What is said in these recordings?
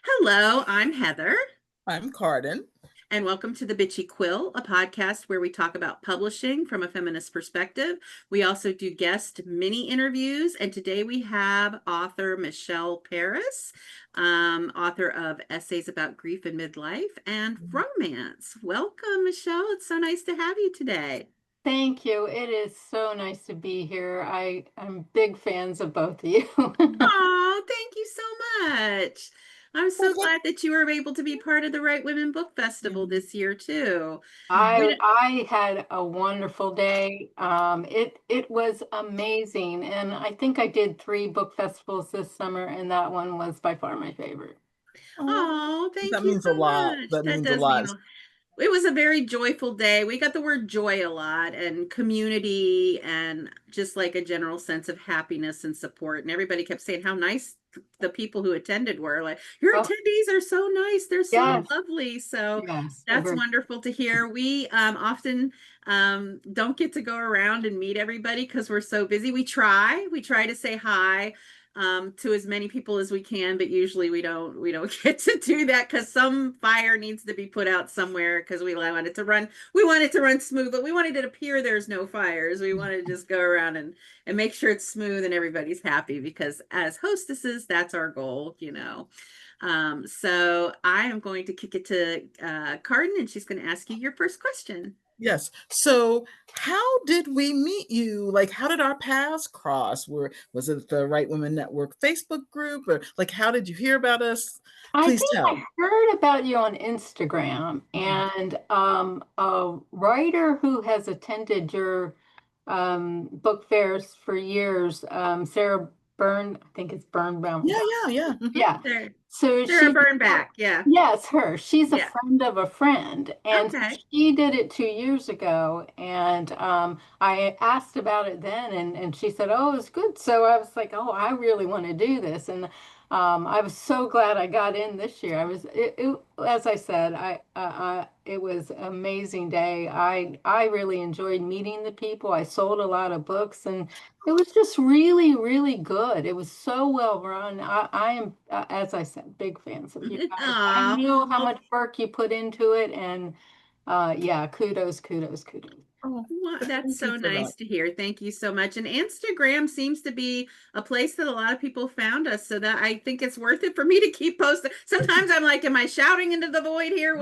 Hello, I'm Heather, I'm Carden. and welcome to the Bitchy Quill, a podcast where we talk about publishing from a feminist perspective. We also do guest mini interviews, and today we have author Michelle Paris, author of Essays About Grief and Midlife and Romance. Welcome, Michelle. It's so nice to have you today. Thank you. It is so nice to be here. I'm big fans of both of you. Oh, thank you so much. I'm Well, so glad that you were able to be part of the Right Women Book Festival this year too. I We, I had a wonderful day. It was amazing, and I think I did three book festivals this summer, and that one was by far my favorite. oh, Oh, that thank you means a so lot. much. That That means a does lot. mean it was a very joyful day. We got the word joy a lot and community and just like a general sense of happiness and support. And everybody kept saying how nice the people who attended were. Like, your Oh, attendees are so nice. They're so yes, lovely. So yes, that's wonderful to hear. We often don't get to go around and meet everybody because we're so busy. We try to say hi to as many people as we can, but usually we don't get to do that because some fire needs to be put out somewhere because we want it to run smooth, but we wanted it to appear there's no fires. We want to just go around and make sure it's smooth and everybody's happy because as hostesses, that's our goal. So I am going to kick it to Carden, and she's going to ask you your first question. Yes. So, how did we meet you? Like, how did our paths cross? Was it the Right Women Network Facebook group, or like, how did you hear about us? I Please think I tell. heard about you on Instagram, Mhm. and a writer who has attended your book fairs for years, Sarah Byrne, I think it's Birnbaum. Yeah, yeah, yeah. Yeah. There, So Sarah she, Burnback. Yeah. yes, her. She's a Yeah. friend of a friend, and Okay. she did it 2 years ago. And I asked about it then, and she said, "Oh, it's good." So I was like, "Oh, I really want to do this," and I was so glad I got in this year. As I said, it was an amazing day. I really enjoyed meeting the people. I sold a lot of books, and it was just really, really good. It was so well run. I am, as I said, big fans of you guys. I Aw, know how well, much work you put into it, and yeah, kudos, kudos, kudos. Oh, That's thank you so for that. nice to hear. Thank you so much. And Instagram seems to be a place that a lot of people found us, so that I think it's worth it for me to keep posting. Sometimes I'm like, am I shouting into the void here?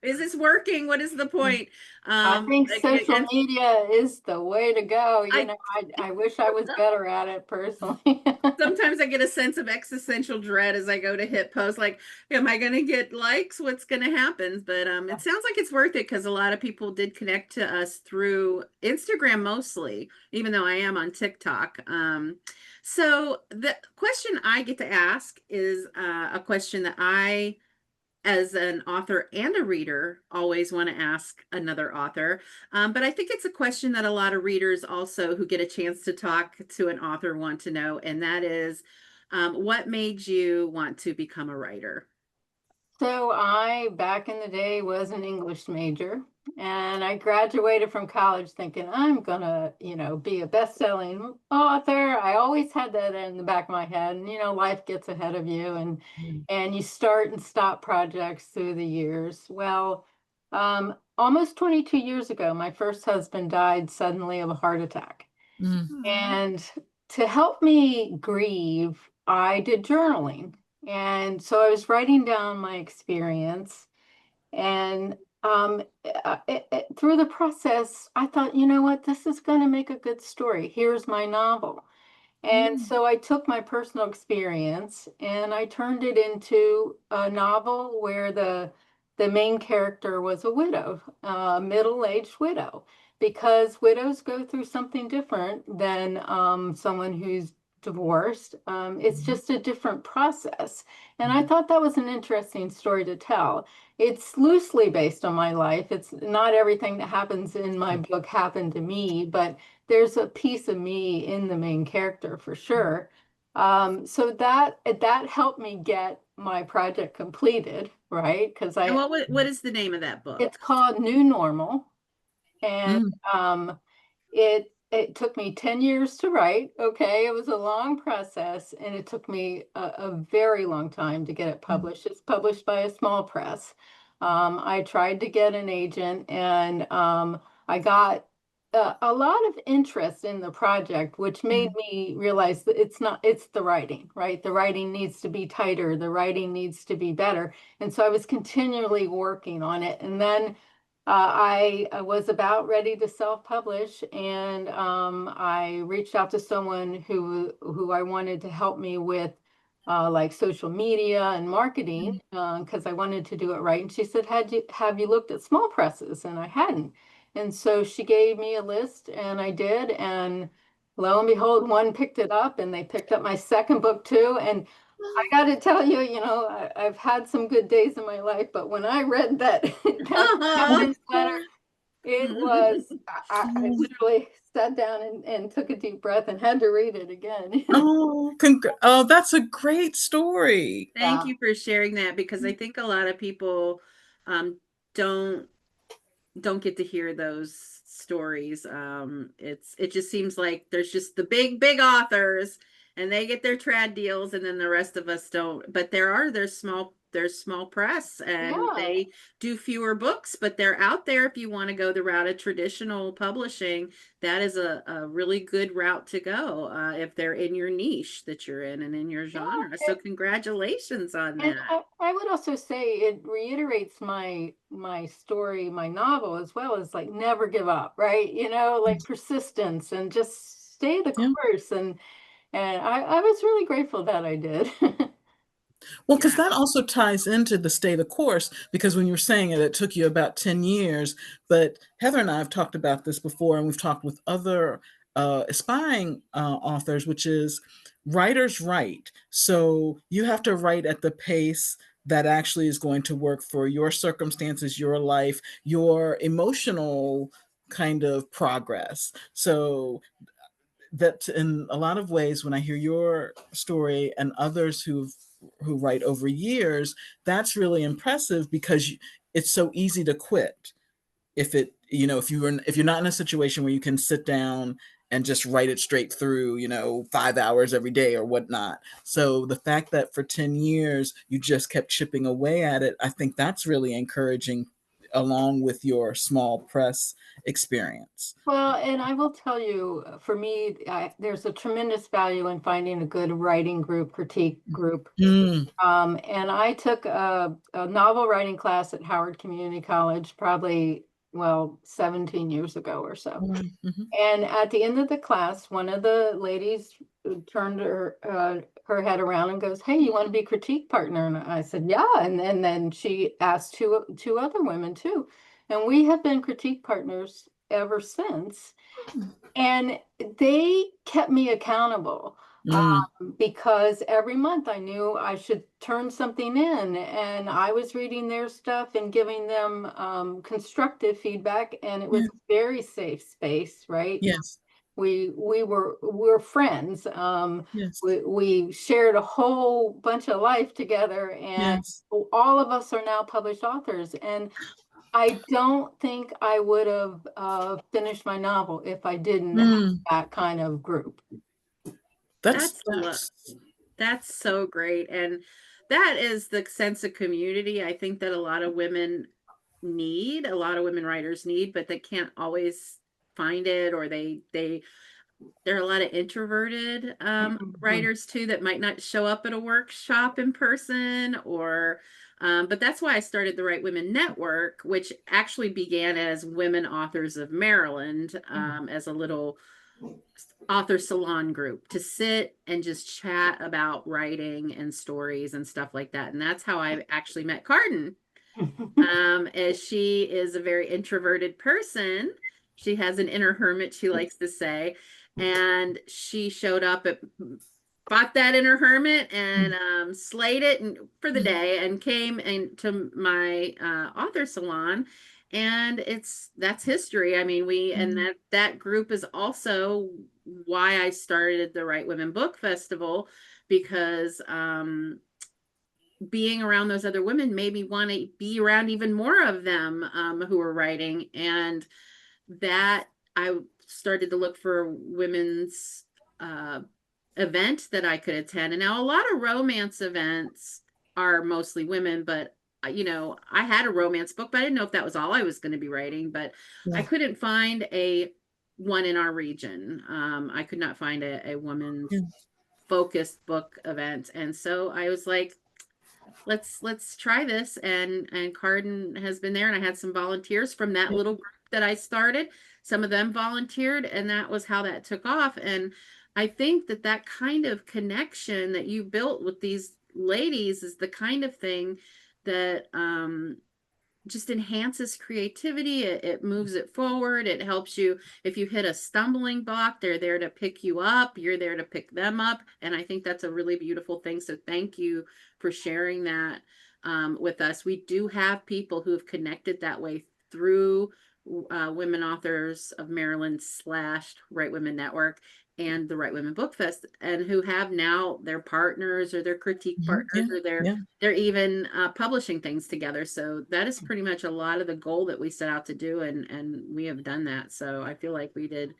Is this working? What is the point? I think social And media is the way to go. I I wish I was better at it personally. sometimes I get a sense of existential dread as I go to hit post. Like, am I going to get likes? What's going to happen? But it sounds like it's worth it because a lot of people did connect to us through Instagram mostly, even though I am on TikTok. So the question I get to ask is a question that I, as an author and a reader, always want to ask another author. But I think it's a question that a lot of readers also who get a chance to talk to an author want to know, and that is, what made you want to become a writer? So I, back in the day, was an English major, and I graduated from college thinking I'm gonna, be a best-selling author. I always had that in the back of my head, and life gets ahead of you, and you start and stop projects through the years. Well, almost 22 years ago, my first husband died suddenly of a heart attack, Aw. and to help me grieve, I did journaling. And so I was writing down my experience. And through the process, I thought, you know what, this is going to make a good story. Here's my novel. And Mm. so I took my personal experience and I turned it into a novel where the main character was a widow, a middle-aged widow, because widows go through something different than someone who's divorced. It's just a different process. And I thought that was an interesting story to tell. It's loosely based on my life. It's not everything that happens in my book happened to me, but there's a piece of me in the main character for sure. So that helped me get my project completed, right? Because And I what is the name of that it's book? called New Normal, and Mm. um, it it took me 10 years to write. Okay. It was a long process and it took me a very long time to get it published. It's published by a small press. I tried to get an agent and I got a lot of interest in the project, which made me realize that it's the writing, right? The writing needs to be tighter, the writing needs to be better. And so I was continually working on it. And then I was about ready to self-publish, and I reached out to someone who I wanted to help me with like social media and marketing because I wanted to do it right. And she said, have you looked at small presses?" And I hadn't. And so she gave me a list, and I did. And lo and behold, one picked it up, and they picked up my second book too. And I got to tell you, I've had some good days in my life, but when I read that that acceptance letter, it was I literally sat down and took a deep breath and had to read it again. Oh, that's a great story. Thank Yeah. you for sharing that, because I think a lot of people um, don't don't get to hear those stories. It just seems like there's just the big authors, and they get their trad deals, and then the rest of us don't. But there's small press, and Yeah. they do fewer books, but they're out there. If you want to go the route of traditional publishing, that is a really good route to go, if they're in your niche that you're in and in your genre. Yeah. So congratulations on And that. I would also say it reiterates my story, my novel, as well as like never give up, right? Like persistence and just stay the Yeah. course. And I was really grateful that I did. Well, because Yeah. that also ties into the stay the course, because when you were saying it, it took you about 10 years. But Heather and I have talked about this before, and we've talked with other aspiring authors, which is writers write. So you have to write at the pace that actually is going to work for your circumstances, your life, your emotional kind of progress. So that in a lot of ways, when I hear your story and others who write over years, that's really impressive, because it's so easy to quit if it if you're not in a situation where you can sit down and just write it straight through 5 hours every day or whatnot. So the fact that for 10 years you just kept chipping away at it, I think that's really encouraging, along with your small press experience. Well, and I will tell you, for me, there's a tremendous value in finding a good writing group, critique group. Mm. And I took a novel writing class at Howard Community College, probably, well, 17 years ago or so. Mm-hmm. And at the end of the class, one of the ladies turned her head around and goes, "Hey, you want to be critique partner?" And I said, "Yeah." And then she asked two other women too, and we have been critique partners ever since. And they kept me accountable Mm. because every month I knew I should turn something in, and I was reading their stuff and giving them constructive feedback, and it was Yeah. a very safe space, right? Yes. We're friends. Yes. We shared a whole bunch of life together, and Yes. all of us are now published authors. And I don't think I would have finished my novel if I didn't have Mm. that kind of group. That's That's that's that's so great. And that is the sense of community I think that a lot of women need, a lot of women writers need, but they can't always find it, or there are a lot of introverted Mhm. writers too that might not show up at a workshop in person, or but that's why I started the Right Women Network, which actually began as Women Authors of Maryland, as a little author salon group to sit and just chat about writing and stories and stuff like that. And that's how I actually met Carden. As she is a very introverted person. She has an inner hermit, she likes to say. And she showed up at fought that inner hermit and slayed it for the day, and came into my author salon. And that's history. I mean, we and that group is also why I started the Right Women Book Festival, because being around those other women made me want to be around even more of them, who are writing. And that I started to look for women's uh, event that I could attend. And now a lot of romance events are mostly women, but I had a romance book, but I didn't know if that was all I was going to be writing. But I Yeah. couldn't find a one in our region. I could not find a woman's Yeah. focused book event, and so I was like, let's try this. And Carden has been there, and I had some volunteers from that Yeah. little group that I started. Some of them volunteered, and that was how that took off. And I think that that kind of connection that you built with these ladies is the kind of thing that just enhances creativity. It moves it forward. It helps you. If you hit a stumbling block, they're there to pick you up. You're there to pick them up. And I think that's a really beautiful thing. So thank you for sharing that with us. We do have people who have connected that way through Women Authors of Maryland / Right Women Network and the Right Women Book Fest, and who have now their partners or their critique Mhm. partners, Yeah. or Yeah. they're even publishing things together. So that is pretty much a lot of the goal that we set out to do, and we have done that. So I feel like we did.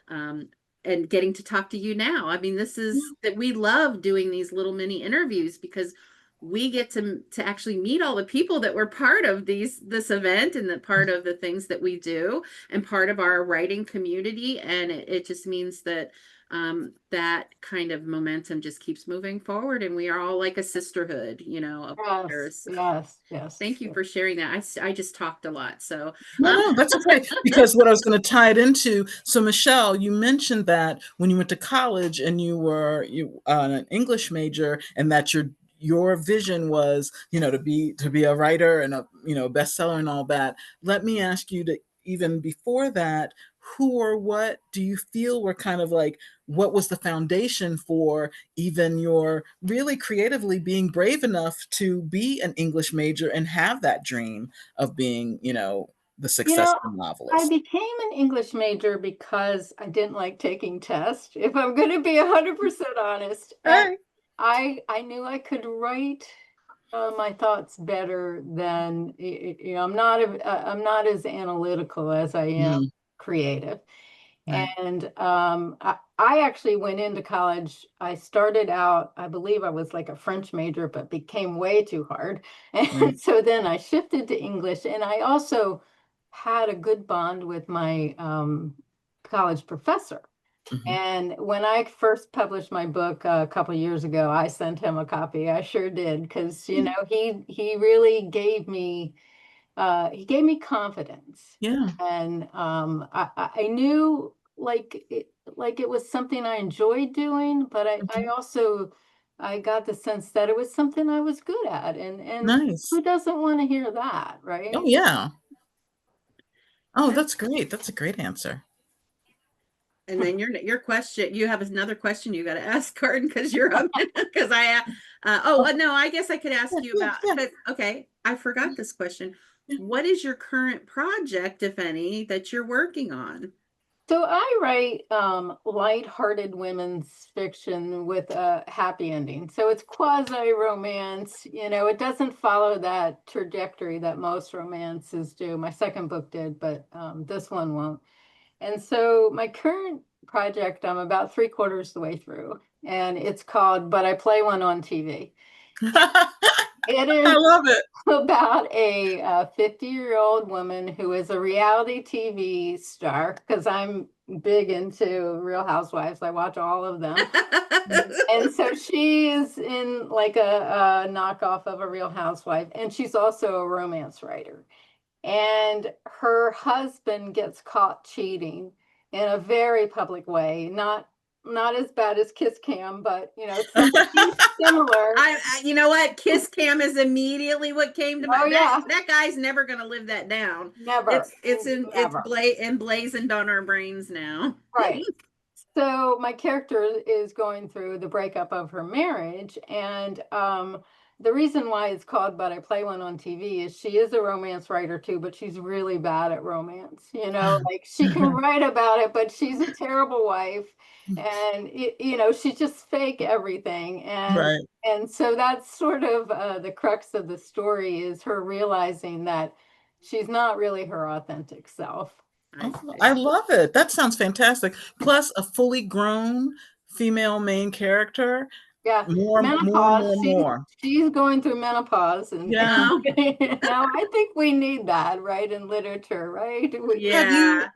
Um, and getting to talk to you now. I mean, this is that we love doing these little mini interviews because we get to actually meet all the people that were part of this event, and that part of the things that we do, and part of our writing community. And it just means that that kind of momentum just keeps moving forward, and we are all like a sisterhood, of Yes, authors. yes, yes. Thank you for sharing that. I just talked a lot. So No, um no, that's okay. Because what I was going to tie it into. So, Michelle, you mentioned that when you went to college and you an English major, and that your vision was, to be a writer and a bestseller and all that. Let me ask you, to even before that, who or what do you feel were kind of like, what was the foundation for even your really creatively being brave enough to be an English major and have that dream of being, the You know, successful I novelist? became an English major because I didn't like taking tests, if I'm going to be 100% honest. And Hey. I knew I could write my thoughts better than I'm not as analytical as I am Mm, creative. right, And I actually went into college. I started out, I believe I was like a French major, but became way too hard. right. And so then I shifted to English. And I also had a good bond with my college professor. Mhm. And when I first published my book a couple of years ago, I sent him a copy. I sure did, because he really gave me confidence. Yeah. And I knew like it was something I enjoyed doing, but I Mhm. also I got the sense that it was something I was good at, and Nice. who doesn't want to hear that, Oh, right? yeah. Oh, that's great. That's a great answer. and then your question, you have another question you got to ask, Carden, because you're up. Because Oh, no, I guess I could yeah, ask you yeah, about, yeah, okay, I forgot this question. yeah. What is your current project, if any, that you're working on? So I write light-hearted women's fiction with a happy ending. So it's quasi-romance. It doesn't follow that trajectory that most romances do. My second book did, but this one won't. And so my current project, I'm about three-quarters the way through, and it's called But I Play One on TV. It I is love it. about a 50-year-old woman who is a reality TV star, because I'm big into Real Housewives. I watch all of them. And so she is in like a knockoff of a Real Housewife, and she's also a romance writer. And her husband gets caught cheating in a very public way, not as bad as Kiss Cam, but something similar. You know what? Kiss Cam is immediately what came to Oh mind. yeah, That guy's never gonna live that down. never, It's never. emblazoned on our brains now. Right. So my character is going through the breakup of her marriage, and the reason why it's called But I Play One on TV is she is a romance writer too, but she's really bad at romance. Like she can write about it, but she's a terrible wife, and she's just fake everything, Right. and so that's sort of the crux of the story, is her realizing that she's not really her authentic self. I'd Oh, say. I love it. That sounds fantastic. Plus a fully grown female main character. Yeah, More, more, menopause. more, more. She's going through menopause, and Yeah. Oh, now I think we need that, right, in literature, right? Have you, yeah.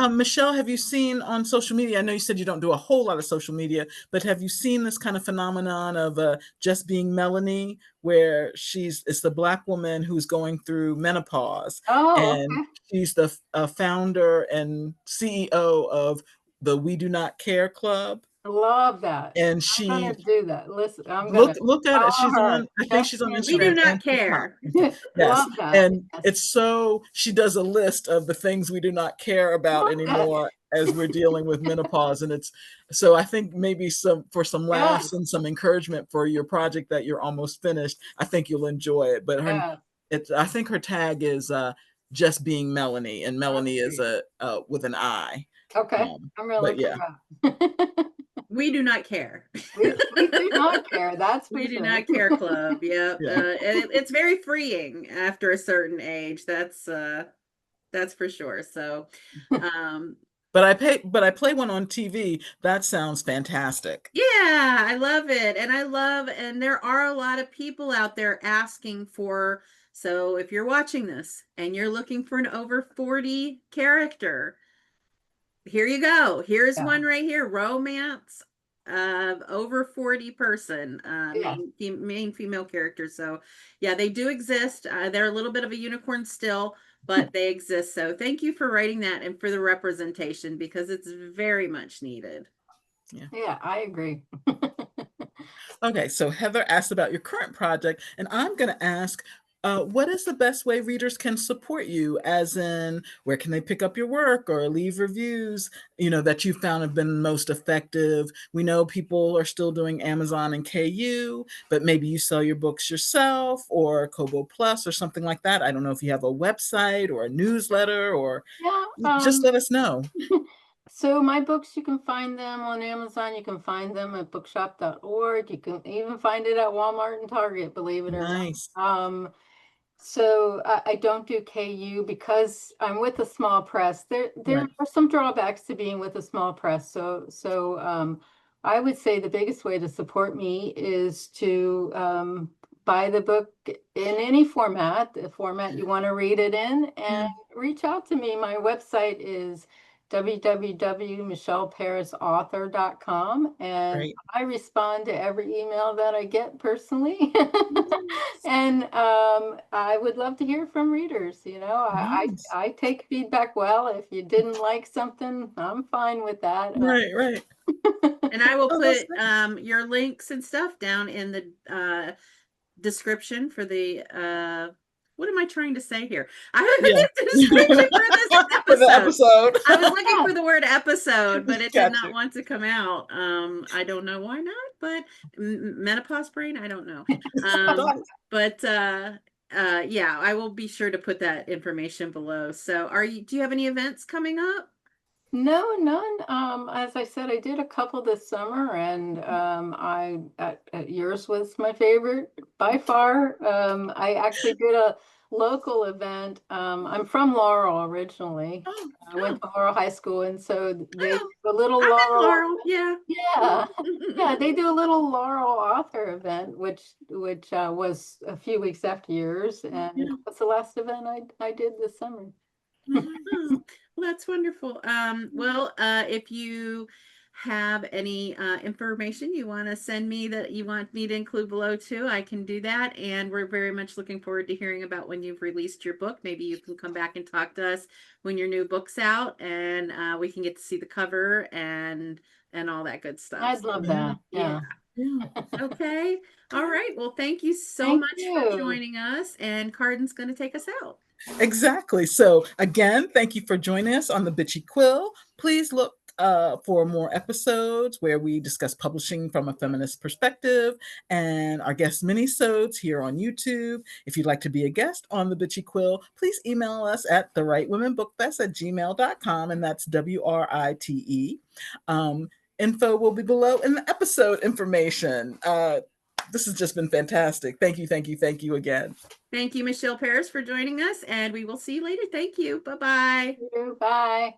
Michelle, have you seen on social media? I know you said you don't do a whole lot of social media, but have you seen this kind of phenomenon of just being Melanie, where it's the Black woman who's going through menopause, Oh, and she's the founder and CEO of the We Do Not Care Club, love that. and I'm gonna she do that. Listen, I'm gonna look at it. follow She's her. on. I think Check she's on We do Instagram not and TikTok. care. Yes, Love that. and Yes. it's so she does a list of the things we do not care about Love that. anymore as we're dealing with menopause, and it's so I think maybe some Yeah. laughs and some encouragement for your project that you're almost finished. I think you'll enjoy it. But Yeah. I think her tag is just being Melanie, and Melanie is Okay. a with an I. Okay. I'm gonna But look yeah, her up. We do not care. We do not care. That's for We do sure. not care club. Yep. yeah. It's very freeing after a certain age. That's for sure. So, um, But I play one on TV. That sounds fantastic. yeah, I love it. And there are a lot of people out there asking for, so if you're watching this and you're looking for an over 40 character, here you go. Here's Yeah. one right here. Romance of over 40 person, Yeah. main female character. So yeah, they do exist. They're a little bit of a unicorn still, but they exist. So thank you for writing that and for the representation because it's very much needed. Yeah. Yeah, I agree. Okay, so Heather asked about your current project, and I'm going to ask, what is the best way readers can support you? As in, where can they pick up your work or leave reviews, that you found have been most effective? We know people are still doing Amazon and KU, but maybe you sell your books yourself or Kobo Plus or something like that. I don't know if you have a website or a newsletter, or Yeah. just let us know. So my books, you can find them on Amazon. You can find them at bookshop.org. You can even find it at Walmart and Target, believe it or Nice. not. So I don't do KU because I'm with a small press. There Right. are some drawbacks to being with a small press. So I would say the biggest way to support me is to buy the book in any format, the format you want to read it in, and Yeah. reach out to me. My website is www.michelleparisauthor.com, and Great. I respond to every email that I get personally. Nice. And I would love to hear from readers. Nice. I take feedback well. If you didn't like something, I'm fine with that. Right, right. And I will Oh, that's put nice. your links and stuff down in the description for the what am I trying to say here? I have Yeah. a description for this For the episode. episode. I was looking Yeah, for the word episode, but it did Got not you. want to come out. I don't know why not, but menopause brain, I don't know. Nice. But yeah, I will be sure to put that information below. So do you have any events coming up? no, none. As I said, I did a couple this summer, and yours was my favorite by far. I actually did a local event. I'm from Laurel originally. Oh, I went Oh, to Laurel High School, and so they oh, do a little I'm in Laurel. Laurel. Yeah. Yeah, yeah, they do a little Laurel author event, which was a few weeks after yours, and yeah. that's the last event I did this summer. Nice. Oh, well, that's wonderful. Well, if you have any information you want to send me that you want me to include below too, I can do that. And we're very much looking forward to hearing about when you've released your book. Maybe you can come back and talk to us when your new book's out, and we can get to see the cover and all that good stuff. I'd love Yeah, that. Yeah. Yeah. yeah. Okay. All right. Well, thank you so Thank much for you. joining us. And Carden's going to take us out. Exactly. So again, thank you for joining us on the Bitchy Quill. Please look for more episodes where we discuss publishing from a feminist perspective, and our guest mini-sodes here on YouTube. If you'd like to be a guest on the Bitchy Quill, please email us at therightwomenbookfest@gmail.com, and that's WRITE. Info will be below in the episode information. This has just been fantastic. Thank you, thank you, thank you again. Thank you, Michelle Paris, for joining us, and we will see you later. Thank you. Bye-bye. Bye.